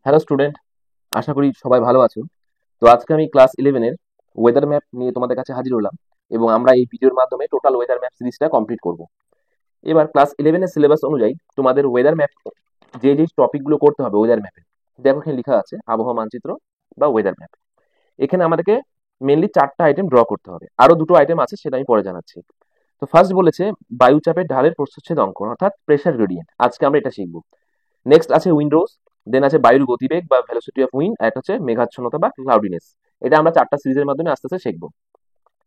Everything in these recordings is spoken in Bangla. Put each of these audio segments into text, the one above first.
হ্যালো স্টুডেন্ট, আশা করি সবাই ভালো আছো। তো আজকে আমি ক্লাস 11 এর ওয়েদার ম্যাপ নিয়ে তোমাদের কাছে হাজির হলাম এবং আমরা এই ভিডিওর মাধ্যমে টোটাল ওয়েদার ম্যাপ সিরিজটা কমপ্লিট করব। এবার ক্লাস 11 এর সিলেবাস অনুযায়ী তোমাদের ওয়েদার ম্যাপ যে টপিকগুলো করতে হবে ওয়েদার ম্যাপে, দেখো এখানে লেখা আছে আবহাওয়া মানচিত্র বা ওয়েদার ম্যাপ। এখানে আমাদেরকে মেনলি 4টা আইটেম ড্র করতে হবে, আরো 2টো আইটেম আছে সেটা আমি পরে জানাচ্ছি। তো ফার্স্ট বলেছে বায়ুচাপের ঢালের প্রস্থচ্ছেদ অঙ্কন অর্থাৎ প্রেসার গ্রেডিয়েন্ট, আজকে আমরা এটা শিখবো। নেক্সট আছে উইন্ডোজ, দেন আছে বায়ুর গতিবেগ বা ভেলোসিটি অফ উইন্ড, একটা হচ্ছে মেঘাচ্ছন্নতা বা ক্লাউডিনেস। এটা আমরা 4টা সিরিজের মাধ্যমে আস্তে আস্তে শিখবো।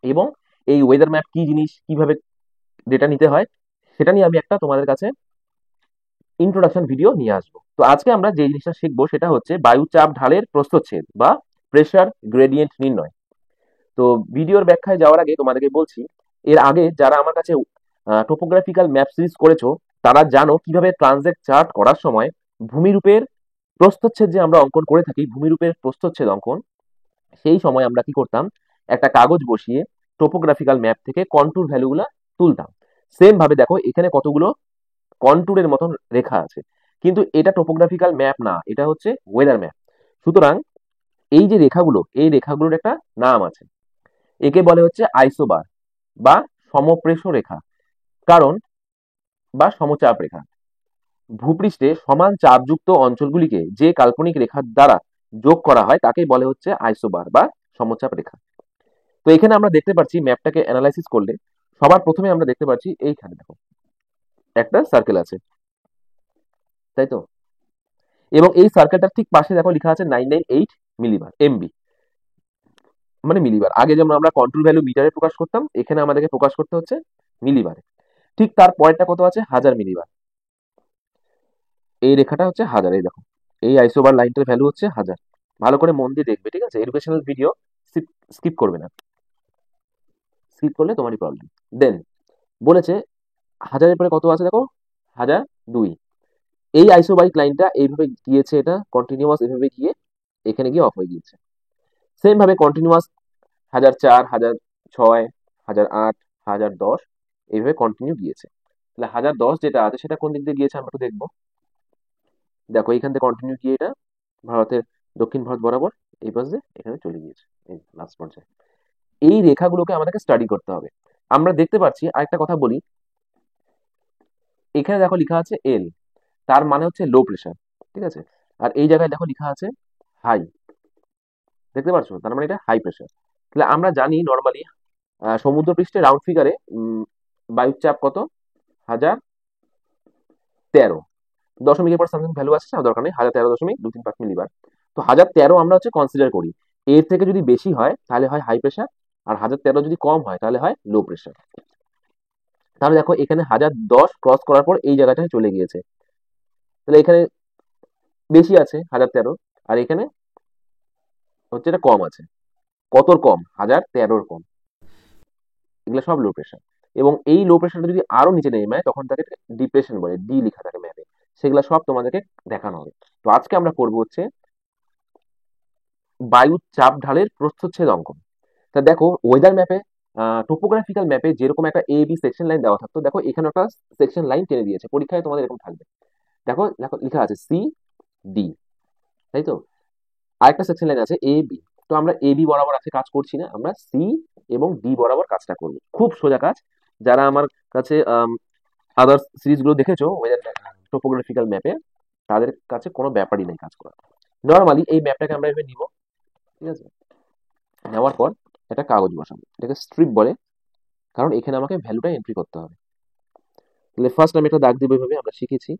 এবং এই ওয়েদার ম্যাপ কি জিনিস, কিভাবে ডেটা নিতে হয়, সেটা নিয়ে আমি একটা তোমাদের কাছে ইন্ট্রোডাকশন ভিডিও নিয়ে আসবো। তো আজকে আমরা যে জিনিসটা শিখবো সেটা হচ্ছে বায়ুচাপ ঢালের প্রস্থচ্ছেদ বা প্রেসার গ্রেডিয়েন্ট নির্ণয়। তো ভিডিওর ব্যাখ্যায় যাওয়ার আগে তোমাদেরকে বলছি, এর আগে যারা আমার কাছে টোপোগ্রাফিক্যাল ম্যাপ সিরিজ করেছো তারা জানো কিভাবে ট্রানজেক্ট চার্ট করার সময় ভূমিরূপের প্রস্থচ্ছেদ যে আমরা অঙ্কন করে থাকি, ভূমিরূপের প্রস্থচ্ছেদ অঙ্কন, সেই সময় আমরা কি করতাম, একটা কাগজ বসিয়ে টোপোগ্রাফিক্যাল ম্যাপ থেকে কন্টুর ভ্যালুগুলা তুলতাম। সেম ভাবে দেখো এখানে কতগুলো কন্টুরের মতন রেখা আছে, কিন্তু এটা টোপোগ্রাফিক্যাল ম্যাপ না, এটা হচ্ছে ওয়েদার ম্যাপ। সুতরাং এই যে রেখাগুলো, এই রেখাগুলোর একটা নাম আছে, একে বলে হচ্ছে আইসোবার বা সমপ্রেষ রেখা। কারণ বা সমচাপ রেখা, ভূপৃষ্ঠে সমান চাপযুক্ত অঞ্চলগুলিকে যে কাল্পনিক রেখার দ্বারা যোগ করা হয় তাকেই বলে হচ্ছে আইসোবার বা সমচাপ রেখা। তো এখানে আমরা দেখতে পাচ্ছি ম্যাপটাকে অ্যানালাইসিস করলে সবার প্রথমে আমরা দেখতে পাচ্ছি এইখানে দেখো একটা সার্কেল আছে, তাই তো। এবং এই সার্কেলটার ঠিক পাশে দেখো লেখা আছে 998 মিলিবার এমবি, মানে মিলিবার। আগে যেমন আমরা কন্ট্রোল ভ্যালু মিটারে প্রকাশ করতাম, এখানে আমাদেরকে প্রকাশ করতে হচ্ছে মিলিবারে। ঠিক তার পরেরটা কত আছে, 1000 মিলিবার। এই রেখাটা হচ্ছে 1000, এই দেখো এই আইসোবার লাইনটার ভ্যালু হচ্ছে 1000। ভালো করে মন দিয়ে দেখবে, ঠিক আছে, এডুকেশনাল ভিডিও স্কিপ করবে না, স্কিপ করলে তোমারই প্রবলেম। দেন বলেছে 1000-এর পরে কত আছে দেখো, 1002। এই আইসোবারিক লাইনটা এইভাবে গিয়েছে, এটা কন্টিনিউয়াস এভাবে গিয়ে এখানে গিয়ে অফ হয়ে গিয়েছে। সেম ভাবে কন্টিনিউয়াস 1004, 1006, 1008, 1010 এইভাবে কন্টিনিউ গিয়েছে। তাহলে 1010 যেটা আছে সেটা কোন দিক দিয়ে গিয়েছে আমরা একটু দেখবো। দেখো এইখান থেকে কন্টিনিউ গিয়ে এটা ভারতের দক্ষিণ ভারত বরাবর এই পাশে এখানে চলে গিয়েছে, এই লাস্ট পর্যায়ে। এই রেখাগুলোকে আমাদেরকে স্টাডি করতে হবে। আমরা দেখতে পাচ্ছি, আরেকটা কথা বলি, এখানে দেখো লেখা আছে এল, তার মানে হচ্ছে লো প্রেশার, ঠিক আছে। আর এই জায়গায় দেখো লেখা আছে হাই, দেখতে পাচ্ছ, তার মানে এটা হাই প্রেশার। তাহলে আমরা জানি নর্মালি সমুদ্রপৃষ্ঠে রাউন্ড ফিগারে বায়ুর চাপ কত, 1013 দশমিকের পর সামথিং ভ্যালু আছে, দরকার নেই, 1013.235 মিলিবার। তো 1013 আমরা হচ্ছে কনসিডার করি। এর থেকে যদি বেশি হয় তাহলে হয় হাই প্রেশার, আর 1013 যদি কম হয় তাহলে হয় লো প্রেশার। তাহলে দেখো এখানে 1010 ক্রস করার পর এই জায়গাটায় চলে গিয়েছে, তাহলে এখানে বেশি আছে 1013, আর এখানে হচ্ছে এটা কম আছে। কতর কম, 1013 কম। এগুলো সব লো প্রেশার। এবং এই লো প্রেশারটা যদি আরো নিচে নেমে যায় তখন তাকে ডিপ্রেশন বলে, ডি লেখা থাকে ম্যাপে। সেগুলো সব তোমাদেরকে দেখানো হবে। তো আজকে আমরা করবো হচ্ছে বায়ুর চাপ ঢালের প্রস্থচ্ছেদ অঙ্কন। তা দেখো ওয়েদার ম্যাপে, টোপোগ্রাফিক্যাল ম্যাপে যেরকম একটা এ বি সেকশন লাইন দেওয়া থাকতো, দেখো এখানে একটা সেকশন লাইন টেনে দিয়েছে, পরীক্ষায় তোমাদের এরকম থাকবে। দেখো দেখো লেখা আছে সি ডি, তাই তো। আরেকটা সেকশন লাইন আছে এ বি। তো আমরা এ বি বরাবর আছে কাজ করছি না, আমরা সি এবং ডি বরাবর কাজটা করবো। খুব সোজা কাজ। যারা আমার কাছে আদার্স সিরিজগুলো দেখেছো ওয়েদার টোপোগ্রাফিক্যাল ম্যাপে, তাদের কাছে কোনো ব্যাপারই নেই কাজ করা। নর্মালি এই ম্যাপটাকে আমরা এভাবে নিব, ঠিক আছে। নেওয়ার পর একটা কাগজ বসাবো, এটাকে স্ট্রিপ বলে, কারণ এখানে আমাকে ভ্যালুটা এন্ট্রি করতে হবে। তাহলে ফার্স্ট আমি একটা দাগ দিব, এভাবে আমরা শিখেছি।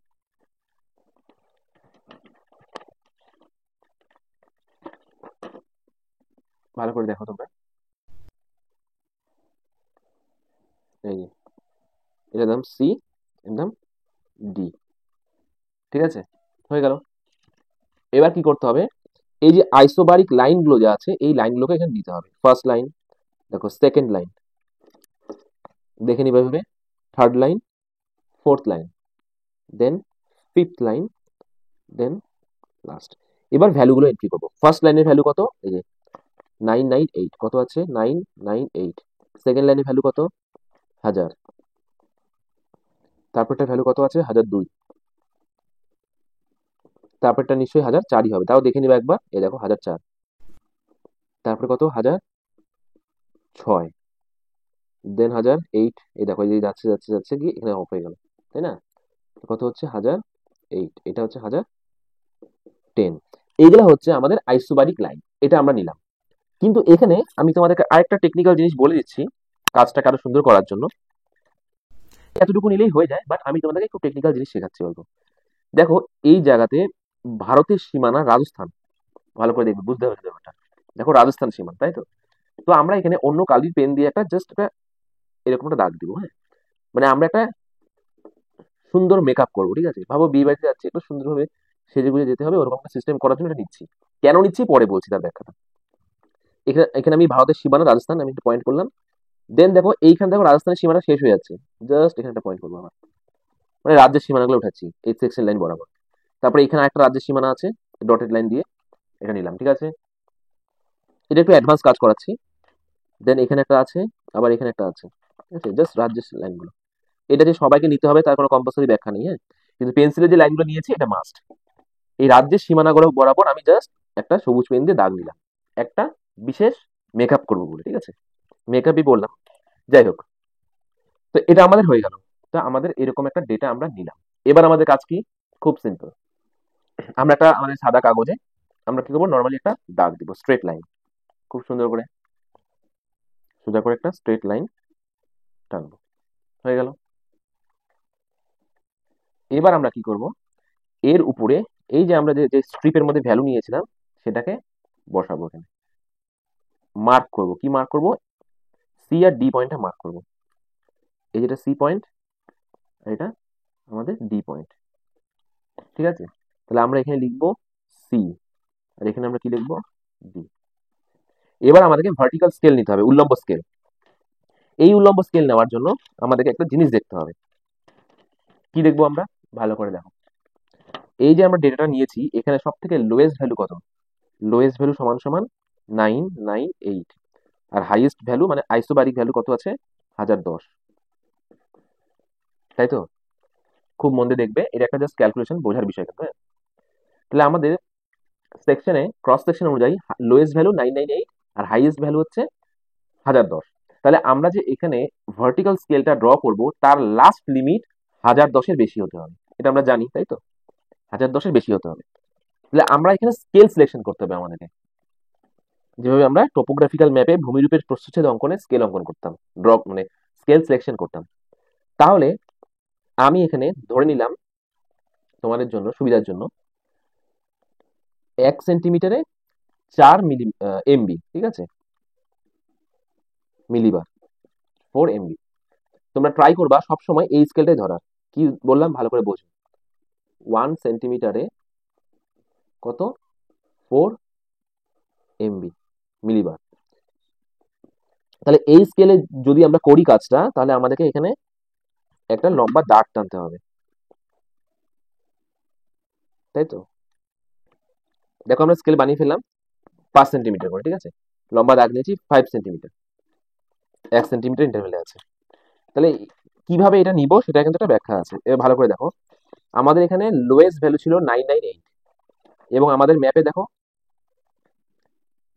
ভালো করে দেখো তোমরা, এই যে এটা নাম সি, এর নাম ডি, ঠিক আছে, হয়ে গেল। এবার কি করতে হবে, এই যে আইসোবারিক লাইনগুলো যে আছে এই লাইনগুলোকে এখানে দিতে হবে। ফার্স্ট লাইন, দেখো সেকেন্ড লাইন, দেখে নিবে এভাবে, থার্ড লাইন, ফোর্থ লাইন, দেন ফিফথ লাইন, দেন লাস্ট। এবার ভ্যালুগুলো এন্ট্রি করবো। ফার্স্ট লাইনের ভ্যালু কত, এই যে 998, কত আছে 998। সেকেন্ড লাইনের ভ্যালু কত, 1000। তারপরটা ভ্যালু কত আছে, 1002। তারপরটা নিশ্চয়ই 1004ই হবে, তাও দেখে নিবে একবার। এই দেখো 1004, তারপরে কত 1006, দেন 1008, এই দেখো এই যে যাচ্ছে যাচ্ছে যাচ্ছে গিয়ে এখানে অফ হয়ে গেল, তাই না? কত হচ্ছে 1008, এটা হচ্ছে 1010। এইগুলা হচ্ছে আমাদের আইসোবারিক লাইন, এটা আমরা নিলাম। কিন্তু এখানে আমি তোমাদেরকে আরেকটা টেকনিক্যাল জিনিস বলে দিচ্ছি কাজটাকে আরো সুন্দর করার জন্য। এতটুকু নিলেই হয়ে যায়, বাট আমি তোমাদেরকে একটু টেকনিক্যাল জিনিস শেখাচ্ছি অল্প। দেখো এই জায়গাতে ভারতের সীমানা রাজস্থান, ভালো করে দেখবে, বুঝতে হবে ব্যাপারটা। দেখো রাজস্থান সীমানা, তাই তো? তো আমরা এখানে অন্য কালির পেন দিয়ে একটা জাস্ট একটা এরকম একটা দাগ দিব, হ্যাঁ? মানে আমরা একটা সুন্দর মেকআপ করবো, ঠিক আছে? ভাবো বিয়ে বাড়িতে যাচ্ছি, একটু সুন্দরভাবে সেজে গুজে যেতে হবে, ওরকম একটা সিস্টেম করার জন্য এটা নিচ্ছি। কেন নিচ্ছি পরে বলছি তার ব্যাখ্যাটা। এখানে এখানে আমি ভারতের সীমানা রাজস্থান আমি একটা পয়েন্ট করলাম। দেন দেখো এইখানে দেখো রাজস্থানের সীমানা শেষ হয়ে যাচ্ছে, জাস্ট এখানে একটা পয়েন্ট করবো আমার, মানে রাজ্যের সীমানাগুলো উঠাচ্ছি এই সেকশন লাইন বরাবর। তারপরে এখানে একটা রাজ্যের সীমানা আছে, ডটেড লাইন দিয়ে এটা নিলাম, ঠিক আছে? এটা একটু অ্যাডভান্স কাজ করাচ্ছি। দেন এখানে একটা আছে, আবার এখানে একটা আছে, ঠিক আছে? জাস্ট রাজ্যের লাইনগুলো। এটা যে সবাইকে নিতে হবে তার কোনো কম্পালসারি ব্যাখ্যা নেই, হ্যাঁ? কিন্তু পেন্সিলের যে লাইনগুলো নিয়েছি এটা মাস্ট। এই রাজ্যের সীমানাগুলো বরাবর আমি জাস্ট একটা সবুজ পেন দিয়ে দাগ নিলাম, একটা বিশেষ মেকআপ করবো বলে, ঠিক আছে? মেকআপই বললাম, যাই হোক। তো এটা আমাদের হয়ে গেল। তো আমাদের এরকম একটা ডেটা আমরা নিলাম। এবার আমাদের কাজ কি? খুব সিম্পল। আমরা একটা আমাদের সাদা কাগজে আমরা কি করবো, নর্মালি একটা দাগ দিব, স্ট্রেট লাইন, খুব সুন্দর করে সোজা করে একটা স্ট্রেট লাইন টানবো, হয়ে গেল। এবার আমরা কি করব, এর উপরে এই যে আমরা যে যে স্ট্রিপের মধ্যে ভ্যালু নিয়েছিলাম সেটাকে বসাবো এখানে, মার্ক করব। কি মার্ক করব? সি আর ডি পয়েন্টটা মার্ক করব। এই যেটা সি পয়েন্ট, এটা আমাদের ডি পয়েন্ট, ঠিক আছে? তাহলে আমরা এখানে লিখবো সি, আর এখানে আমরা কি লিখবো? ডি। এবার আমাদেরকে ভার্টিক্যাল স্কেল নিতে হবে, উল্লম্ব স্কেল। এই উল্লম্ব স্কেল নেওয়ার জন্য আমাদেরকে একটা জিনিস দেখতে হবে। কি দেখবো আমরা? ভালো করে দেখো, এই যে আমরা ডেটাটা নিয়েছি এখানে সব থেকে লোয়েস্ট ভ্যালু কত? লোয়েস্ট ভ্যালু সমান সমান 998, আর হাইয়েস্ট ভ্যালু মানে আইসোবারিক ভ্যালু কত আছে? 1010, তাই তো? খুব মন দিয়ে দেখবে, এটা একটা জাস্ট ক্যালকুলেশন, বোঝার বিষয় কিন্তু, হ্যাঁ? তাহলে আমাদের সেকশনে ক্রস সেকশন অনুযায়ী লোয়েস্ট ভ্যালু 998 আর হাইয়েস্ট ভ্যালু হচ্ছে 1010। তাহলে আমরা যে এখানে ভার্টিক্যাল স্কেলটা ড্র করব তার লাস্ট লিমিট 1010-এর বেশি হতে হবে, এটা আমরা জানি, তাই তো? 1010-এর বেশি হতে হবে। তাহলে আমরা এখানে স্কেল সিলেকশন করতে হবে আমাদেরকে, যেভাবে আমরা টোপোগ্রাফিক্যাল ম্যাপে ভূমিরূপের প্রস্থচ্ছেদ অঙ্কনে স্কেল অঙ্কন করতাম, ড্র মানে স্কেল সিলেকশন করতাম। তাহলে আমি এখানে ধরে নিলাম তোমাদের জন্য সুবিধার জন্য 1 সেন্টিমিটারে 4 এমবি, ঠিক আছে? মিলিবার, 4 এমবি। তোমরা ট্রাই করবা সবসময় এই স্কেলটাই ধরার। কি বললাম ভালো করে বোঝো। 1 সেন্টিমিটারে কত? 4 এমবি, মিলিবার। তাহলে এই স্কেলে যদি আমরা করি কাজটা, তাহলে আমাদেরকে এখানে একটা লম্বা দাগ টানতে হবে, তাই তো? দেখো আমরা স্কেল বানিয়ে ফেললাম 5 সেন্টিমিটার করে, ঠিক আছে? লম্বা দাগ নিয়েছি 5 সেন্টিমিটার, 1 সেন্টিমিটার ইন্টারভেলে আছে। তাহলে কিভাবে এটা নিব সেটা কিন্তু একটা ব্যাখ্যা আছে, এবার ভালো করে দেখো। আমাদের এখানে লোয়েস্ট ভ্যালু ছিল 998, এবং আমাদের ম্যাপে দেখো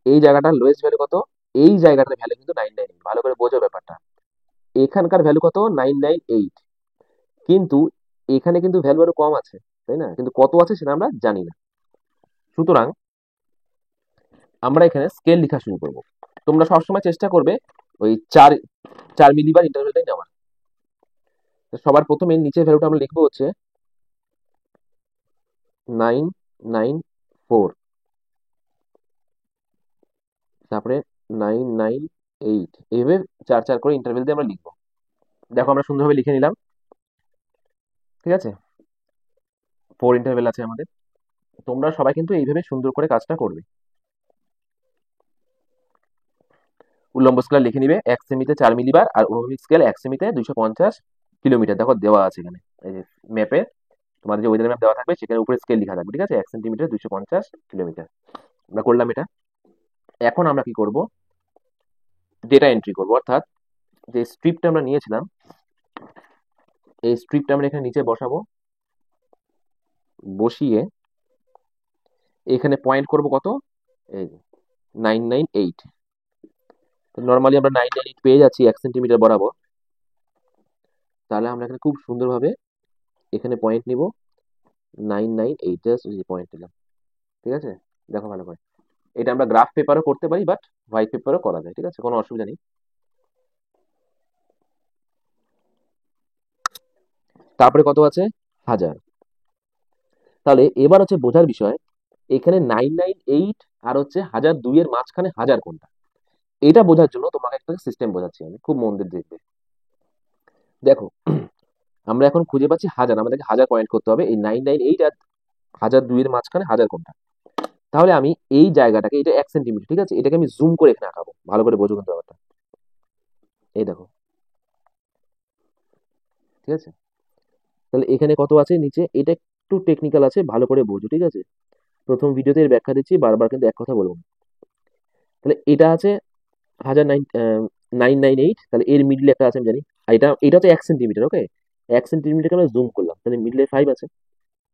এই জায়গাটার লোয়েস্ট ভ্যালু কত? এই জায়গাটার ভ্যালু কিন্তু 998, ভালো করে বোঝো ব্যাপারটা। এখানকার ভ্যালু কত? 998, কিন্তু এখানে কিন্তু ভ্যালু আরো কম আছে, তাই না? কিন্তু কত আছে সেটা আমরা জানি না। সুতরাং আমরা এখানে স্কেল লেখা শুরু করব। তোমরা সবসময় চেষ্টা করবে ওই 4 মিলিবার ইন্টারভেলটাই নেওয়ার। তো সবার প্রথমে নিচের ভ্যালুটা আমরা লিখবো হচ্ছে 994, তারপরে 998, এইভাবে 4 4 করে ইন্টারভেল দিয়ে আমরা লিখবো। দেখো আমরা সুন্দরভাবে লিখে নিলাম, ঠিক আছে? 4 ইন্টারভেল আছে আমাদের। তোমরা সবাই কিন্তু এইভাবে সুন্দর করে কাজটা করবে। উল্লম্ব স্কেল লিখে নিবে 1 সেমিতে 4 মিলিবার, আর অনুভূমিক স্কেল 1 সেমিতে 250 কিলোমিটার। দেখো দেওয়া আছে এখানে, এই যে ম্যাপে তোমাদের যে ওয়েদার ম্যাপ দেওয়া থাকবে সেখানে উপরে স্কেল লেখা থাকবে, ঠিক আছে? 1 সেন্টিমিটার 250 কিলোমিটার। আমরা করলাম এটা। এখন আমরা কি করব? ডেটা এন্ট্রি করব, অর্থাৎ যে স্ট্রিপটা আমরা নিয়েছিলাম এই স্ট্রিপটা আমরা এখানে নিচে বসাবো, বসিয়ে এখানে পয়েন্ট করব কত, এই 998। নর্মালি আমরা 998 পেয়ে যাচ্ছি 1 সেন্টিমিটার বরাবর। তাহলে আমরা এখানে খুব সুন্দরভাবে এখানে পয়েন্ট নিব 998, জাস্ট পয়েন্ট নিলাম। ঠিক আছে, দেখো ভালো করে। এটা আমরা গ্রাফ পেপারও করতে পারি, বাট হোয়াইট পেপারও করা যায়। ঠিক আছে, কোনো অসুবিধা নেই। তারপরে কত আছে, 1000। তাহলে এবার হচ্ছে বোঝার বিষয়, এখানে 998 আর হচ্ছে 1002 এর মাঝখানে হাজার কোনটা, এটা বোঝার জন্য তোমাকে একটা সিস্টেম বোঝাচ্ছি আমি, খুব মন দিয়ে দেখবে। দেখো, আমরা এখন খুঁজে পাচ্ছি হাজার, আমাদেরকে হাজার পয়েন্ট করতে হবে। এই 998 আর 1002 এর মাঝখানে হাজার কোনটা। তাহলে আমি এই জায়গাটাকে, এটা 1 সেন্টিমিটার, ঠিক আছে, এটাকে আমি জুম করে এখানে আঁকাবো, ভালো করে বোঝো কিন্তু ব্যাপারটা। এই দেখো, ঠিক আছে। তাহলে এখানে কত আছে নিচে, এটা একটু টেকনিক্যাল আছে, ভালো করে বোঝো। ঠিক আছে, প্রথম ভিডিওতে এর ব্যাখ্যা দিচ্ছি, বারবার কিন্তু এক কথা বলবো না। তাহলে এটা আছে 998, তাহলে এর মিডলে একটা আছে আমি জানি, আর এটা তো 1 সেন্টিমিটার। ওকে, 1 সেন্টিমিটারকে আমরা জুম করলাম, তাহলে মিডলে 5 আছে।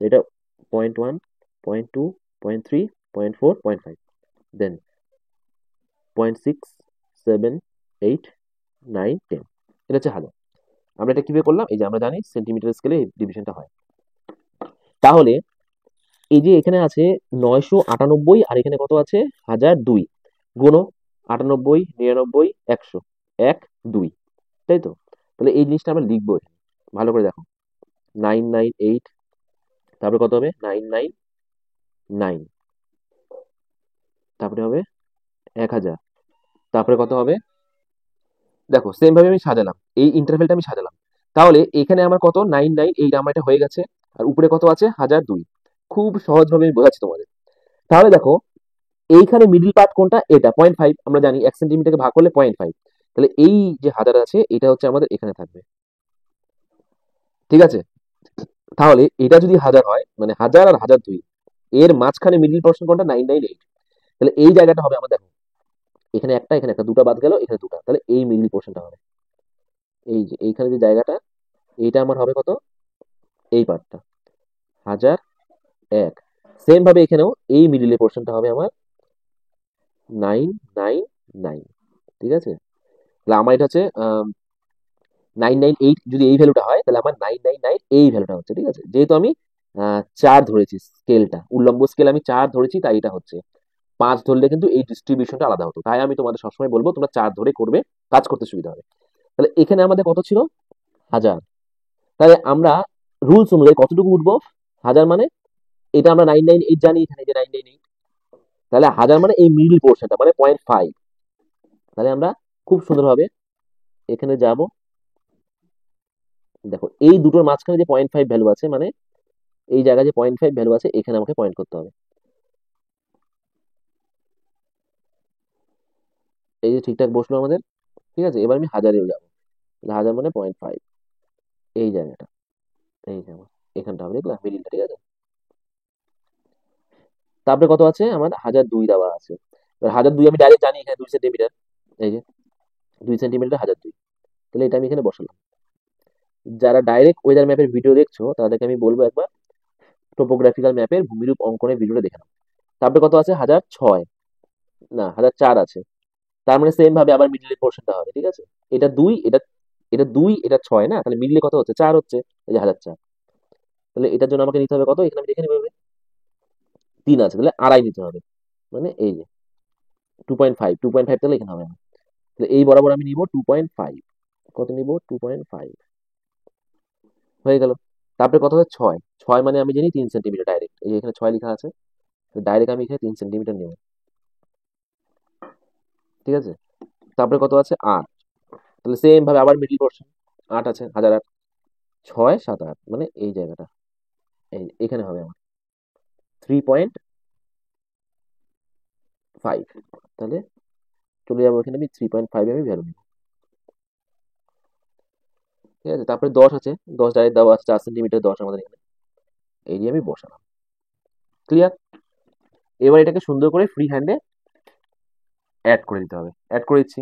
এটা 0.1, 0.2, 0.3, 0.4, 0.5, দেন 0.6, 7, 8, 9, 10। এটা হচ্ছে হাজার। আমরা এটা কিভাবে করলাম, এই যে আমরা জানি সেন্টিমিটার স্কেলে ডিভিশনটা হয়। তাহলে এই যে এখানে আছে 998, আর এখানে কত আছে, 1002। গুণ 98, 99, 100, 1, 2, তাই তো। তাহলে এই জিনিসটা আমরা লিখবো এখানে, ভালো করে দেখো। 998, তারপরে কত হবে, 999, তারপরে হবে 1000, তারপরে কত হবে, দেখো সেম ভাবে আমি সাজালাম, এই ইন্টারভেলটা আমি সাজালাম। তাহলে এখানে আমার কত, 998, আমার এটা হয়ে গেছে। আর উপরে কত আছে, 1002। খুব সহজভাবে আমি বোঝাচ্ছি তোমাদের। তাহলে দেখো, এইখানে মিডিল পার্ট কোনটা, এটা 0.5, আমরা জানি 1 সেন্টিমিটারকে ভাগ করলে 0.5। তাহলে এই যে হাজার আছে, এটা হচ্ছে আমাদের এখানে থাকবে। ঠিক আছে, তাহলে এটা যদি হাজার হয়, মানে 1000 আর 1002, এর মাঝখানে মিডিল পোর্শন কোনটা, 998। তাহলে এই জায়গাটা হবে আমার, দেখো এখানে একটা, এখানে একটা, দুটা বাদ গেল, এখানে দুটা, তাহলে এই মিডিল পোর্শনটা হবে। এই যে এইখানে যে জায়গাটা, এইটা আমার হবে কত, এই পার্টটা 1001। সেম ভাবে এখানেও এই মিডিল পোর্শনটা হবে আমার 999। ঠিক আছে, তাহলে আমার এটা হচ্ছে 998, যদি এই ভ্যালুটা হয়, তাহলে আমার 999 এই ভ্যালুটা হচ্ছে। ঠিক আছে, যেহেতু আমি 4 ধরেছি স্কেলটা, উল্লম্ব স্কেল আমি 4 ধরেছি, তাই এটা হচ্ছে। 5 ধরলে কিন্তু এই ডিস্ট্রিবিউশনটা আলাদা হতো, তাই আমি তোমাদের সবসময় বলবো তোমরা 4 ধরে করবে, কাজ করতে সুবিধা হবে। তাহলে এখানে আমাদের কত ছিল, 1000। তাহলে আমরা রুলস অনুযায়ী কতটুকু উঠবো, 1000 মানে, এটা আমরা 998 জানি, এখানে যে 998, তাহলে 1000 মানে এই মিডল পোর্শনটা মানে 0.5। তাহলে আমরা খুব সুন্দরভাবে এখানে যাব, দেখো এই দুটোর মাঝখানে যে 0.5 ভ্যালু আছে, মানে এই জায়গায় যে 0.5 ভ্যালু আছে, এখানে আমাকে পয়েন্ট করতে হবে। এই যে ঠিকঠাক বসলো আমাদের। ঠিক আছে, এবার আমি হাজারেও যাবো, তাহলে 1000 মানে 0.5, এই জায়গাটা, এই যাবো, এখানটা হবে, দেখলাম মিডিলটা। ঠিক আছে, তারপরে কত আছে আমার, 1002 দেওয়া আছে। এবার 1002 আমি ডাইরেক্ট জানি, এখানে 2 সেন্টিমিটার, এই যে 2 সেন্টিমিটার 1002। তাহলে এটা আমি এখানে বসালাম। যারা ডাইরেক্ট ওয়েদার ম্যাপের ভিডিও দেখছো, তাদেরকে আমি বলবো একবার টোপোগ্রাফিক্যাল ম্যাপের ভূমিরূপ অঙ্কনের ভিডিওটা দেখে নাও। তারপরে কত আছে, 1006, না 1004 আছে। তার মানে সেম ভাবে আবার মিডিলের পোর্শনটা হবে। ঠিক আছে, এটা 2, এটা 2, এটা 6 না, তাহলে মিডলে কত হচ্ছে, 4 হচ্ছে, এই যে 1004। তাহলে এটার জন্য আমাকে নিতে হবে কত, এখানে আমি দেখে নিবো, 3 আছে, তাহলে আড়াই নিতে হবে, মানে এই যে 2.5, 2.5, তাহলে এখানে হবে না। তাহলে এই বরাবর আমি নিব 2.5, কত নিব, 2.5, হয়ে গেল। তারপরে কত হয়, 6, 6 মানে আমি জানি 3 সেন্টিমিটার, ডাইরেক্ট এই যে এখানে 6 লেখা আছে, ডাইরেক্ট আমি এখানে 3 সেন্টিমিটার নেব। ঠিক আছে, তারপরে কত আছে, 8, তাহলে সেম ভাবে আবার মিডিল পোর্শন 8 আছে, 1008, 6, 7, 8, মানে এই জায়গাটা, এই এখানে হবে আমার 3.5। তাহলে চলে যাবো এখানে, আমি 3.5 আমি ভ্যালু নিব। ঠিক আছে, তারপরে 10 আছে, 10 ডাইরেক্ট দেওয়া আছে, 4 সেন্টিমিটার 10 আমাদের এখানে, এই দিয়ে আমি বসালাম। ক্লিয়ার, এবার এটাকে সুন্দর করে ফ্রি হ্যান্ডে অ্যাড করে দিতে হবে। অ্যাড করে দিচ্ছি,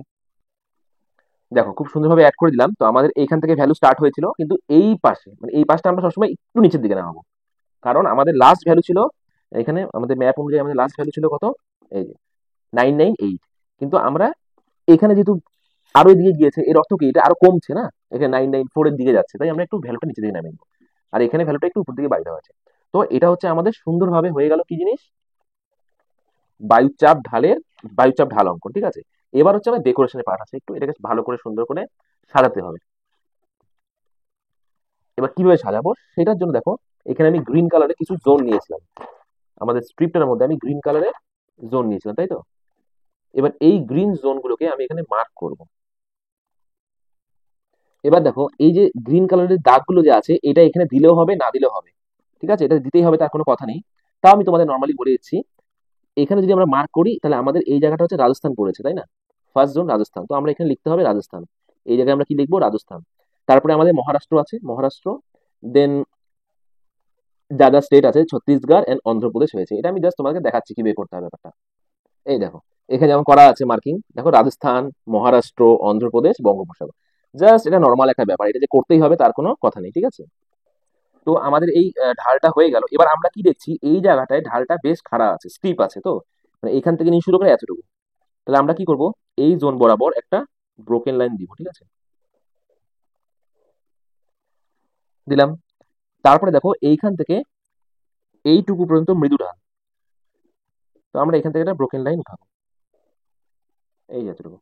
দেখো খুব সুন্দরভাবে অ্যাড করে দিলাম। তো আমাদের এইখান থেকে ভ্যালু স্টার্ট হয়েছিল, কিন্তু এই পাশে, মানে এই পাশটা আমরা সবসময় একটু নিচের দিকে নামাবো, কারণ আমাদের লাস্ট ভ্যালু ছিল এখানে আমাদের ম্যাপ অনুযায়ী আমাদের লাস্ট ভ্যালু ছিল কত, এই যে 998। কিন্তু আমরা এখানে যেহেতু আরো এদিকে গিয়েছে, এর অর্থ কি এটা আরো কমছে না, এখানে 994 এর দিকে যাচ্ছে, তাই আমরা একটু ভ্যালুটা নিচে দিকে নামিয়ে দেবো। আর এখানে ভ্যালুটা একটু উপর দিকে বাইরে আছে। তো এটা হচ্ছে আমাদের সুন্দরভাবে হয়ে গেল কি জিনিস, বায়ুচাপ ঢালের বায়ুচাপ ঢাল অঙ্কন। ঠিক আছে, এবার হচ্ছে আমার ডেকোরেশনের পার্ট আছে, একটু এটাকে ভালো করে সুন্দর করে সাজাতে হবে। এবার কিভাবে সাজাবো সেটার জন্য দেখো, এখানে আমি গ্রিন কালারে কিছু জোন নিয়েছিলাম, আমাদের স্ক্রিপ্টের মধ্যে আমি গ্রিন কালারের জোন নিয়েছিলাম, তাই তো? এবার এই গ্রিন জোনগুলোকে আমি এখানে মার্ক করব। এবার দেখো এই যে গ্রিন কালারের দাগগুলো যে আছে, এটা এখানে দিলেও হবে না দিলেও হবে, ঠিক আছে, এটা দিতেই হবে তার কোনো কথা নেই। তাও আমি তোমাদের নর্মালি বলে দিচ্ছি, এখানে যদি আমরা মার্ক করি তাহলে আমাদের এই জায়গাটা হচ্ছে রাজস্থান পড়েছে, তাই না? ফার্স্ট জোন রাজস্থান, তো আমরা এখানে লিখতে হবে রাজস্থান। এই জায়গায় আমরা কি লিখবো, রাজস্থান। তারপরে আমাদের মহারাষ্ট্র আছে, মহারাষ্ট্র। দেন যা যা স্টেট আছে, ছত্তিশগড় এন্ড অন্ধ্রপ্রদেশ হয়েছে। এটা আমি জাস্ট তোমাকে দেখাচ্ছি কিভাবে করতে হবে ব্যাপারটা। এই দেখো, এখানে যেমন করা আছে মার্কিং, দেখো রাজস্থান, মহারাষ্ট্র, অন্ধ্রপ্রদেশ, বঙ্গোপসাগর। জাস্ট এটা নর্মাল একটা ব্যাপার, এটা যে করতেই হবে তার কোনো কথা নেই, ঠিক আছে? তো আমাদের এই ঢালটা হয়ে গেল। এবার আমরা কি দেখছি, এই জায়গাটায় ঢালটা বেশ খাড়া আছে, স্টিপ আছে, তো মানে এখান থেকে নিয়ে শুরু করে এতটুকু। তাহলে আমরা কি করব, এই জোন বরাবর একটা ব্রোকেন লাইন দিব, ঠিক আছে, দিলাম। তারপরে দেখো এইখান থেকে এইটুকু পর্যন্ত মৃদু ঢাল, তো আমরা এখান থেকে একটা ব্রোকেন লাইন উঠাবো, এই এতটুকু।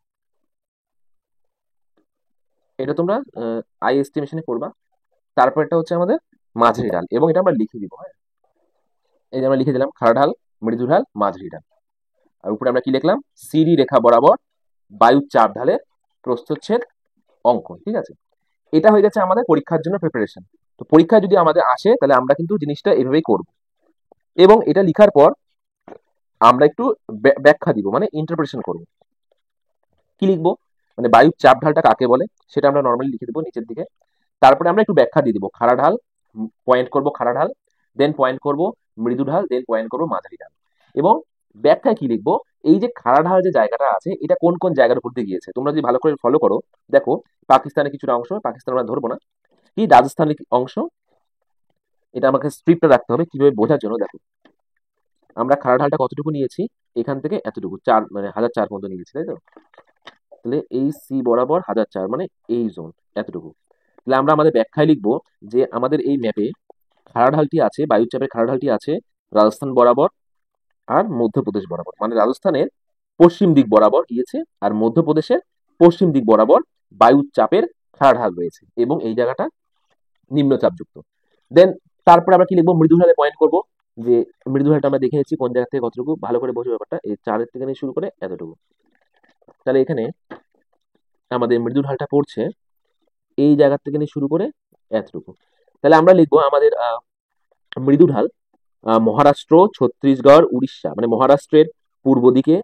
এটা তোমরা আই এস্টিমেশনে করবা। তারপর এটা হচ্ছে আমাদের মাঝারি ঢাল, এবং এটা আমরা লিখে দিব, হ্যাঁ। এই যে আমরা লিখে দিলাম খাড়া ঢাল, মৃদু ঢাল, মাঝারি ঢাল। আর উপরে আমরা কি লিখলাম, সিডি রেখা বরাবর বায়ুর চাপ ঢালের প্রস্থচ্ছেদ অঙ্কন, ঠিক আছে। এটা হয়ে গেছে আমাদের পরীক্ষার জন্য প্রিপারেশন। তো পরীক্ষায় যদি আমাদের আসে তাহলে আমরা কিন্তু জিনিসটা এভাবেই করব। এবং এটা লিখার পর আমরা একটু ব্যাখ্যা দিব, মানে ইন্টারপ্রিটেশন করব। কি লিখবো, মানে বায়ুর চাপ ঢালটা কাকে বলে সেটা আমরা নর্মালি লিখে দেবো নিচের দিকে। তারপরে আমরা একটু ব্যাখ্যা দিয়ে দিব, খাড়া ঢাল, পয়েন্ট করব খাড়া ঢাল, দেন পয়েন্ট করব মৃদু ঢাল, দেন পয়েন্ট করব মাঝারি ঢাল। এবং ব্যাখ্যায় কি লিখবো, এই যে খাড়া ঢাল যে জায়গাটা আছে এটা কোন কোন জায়গার উপর দিয়ে গিয়েছে তোমরা যদি ভালো করে ফলো করো, দেখো পাকিস্তানের কিছুটা অংশ, পাকিস্তান আমরা ধরবো না, কি রাজস্থানের অংশ, এটা আমাকে স্ট্রিপটা রাখতে হবে কিভাবে বোঝার জন্য। দেখো আমরা খাড়া ঢালটা কতটুকু নিয়েছি, এখান থেকে এতটুকু, 4 মানে 1004 পর্যন্ত নিয়েছি, তাই তো? তাহলে এই সি বরাবর 1004 মানে এই জোন এতটুকু। তাহলে আমরা আমাদের ব্যাখ্যায় লিখবো যে আমাদের এই ম্যাপে খাড়া ঢালটি আছে, বায়ুচাপের খাড়া ঢালটি আছে রাজস্থান বরাবর আর মধ্যপ্রদেশ বরাবর, মানে রাজস্থানের পশ্চিম দিক বরাবর গিয়েছে আর মধ্যপ্রদেশের পশ্চিম দিক বরাবর বায়ুচাপের খাড়া ঢাল রয়েছে, এবং এই জায়গাটা নিম্নচাপযুক্ত। দেন তারপরে আমরা কি লিখবো, মৃদু ঢালে পয়েন্ট করবো, যে মৃদু ঢালটা আমরা দেখে নিচ্ছি কোন জায়গা থেকে কতটুকু, ভালো করে বোঝো ব্যাপারটা, এই 4 থেকে নিয়ে শুরু করে এতটুকু। তাহলে এখানে আমাদের মৃদু ঢালটা পড়ছে এই জায়গা থেকে নিয়ে শুরু করে এতটুকু। তাহলে আমরা লিখবো আমাদের মৃদু ঢাল মহারাষ্ট্র, ছত্তিশগড়, উড়িষ্যা, মানে মহারাষ্ট্রের পূর্ব দিকে,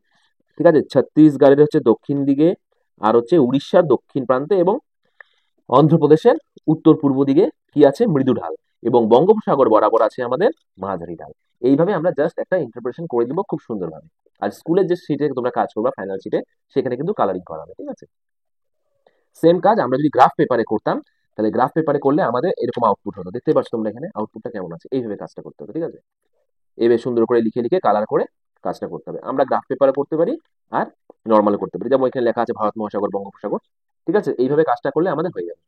ঠিক আছে, ছত্তিশগড়ের হচ্ছে দক্ষিণ দিকে, আর হচ্ছে উড়িষ্যার দক্ষিণ প্রান্তে, এবং অন্ধ্রপ্রদেশের উত্তর পূর্ব দিকে কি আছে, মৃদু ঢাল। এবং বঙ্গোপসাগর বরাবর আছে আমাদের মাঝারি ঢাল। এইভাবে আমরা জাস্ট একটা ইন্টারপ্রিটেশন করে দিব খুব সুন্দরভাবে। আর স্কুলের যে শিটে তোমরা কাজ করবা, ফাইনাল শিটে, সেখানে কিন্তু কালারিং করা হবে, ঠিক আছে। সেম কাজ আমরা যদি গ্রাফ পেপারে করতাম, তাহলে গ্রাফ পেপারে করলে আমাদের এরকম আউটপুট হতো, দেখতে পাচ্ছ তোমরা এখানে আউটপুটটা কেমন আছে। এইভাবে কাজটা করতে হবে, ঠিক আছে, এভাবে সুন্দর করে লিখে লিখে কালার করে কাজটা করতে হবে। আমরা গ্রাফ পেপারে করতে পারি আর নর্মাল করতে পারি, যেমন এখানে লেখা আছে ভারত মহাসাগর, বঙ্গোপসাগর, ঠিক আছে। এইভাবে কাজটা করলে আমাদের হয়ে যাবে,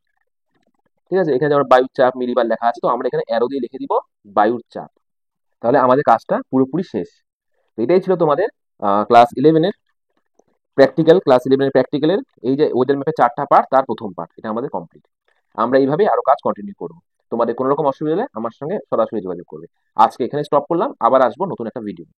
ঠিক আছে। এখানে যেমন বায়ুর চাপ মিলিবার লেখা আছে, তো আমরা এখানে অ্যারো দিয়ে লিখে দিব বায়ুর চাপ। তাহলে আমাদের কাজটা পুরোপুরি শেষ। তো এটাই ছিল তোমাদের ক্লাস ইলেভেনের প্র্যাকটিক্যালের এই যে ওয়েদার ম্যাপের 4টা পার্ট, তার প্রথম পার্ট এটা আমাদের কমপ্লিট। আমরা এইভাবে আরো কাজ কন্টিনিউ করবো। তোমাদের কোনো রকম অসুবিধা হলে আমার সঙ্গে সরাসরি যোগাযোগ করবে। আজকে এখানে স্টপ করলাম, আবার আসবো নতুন একটা ভিডিও।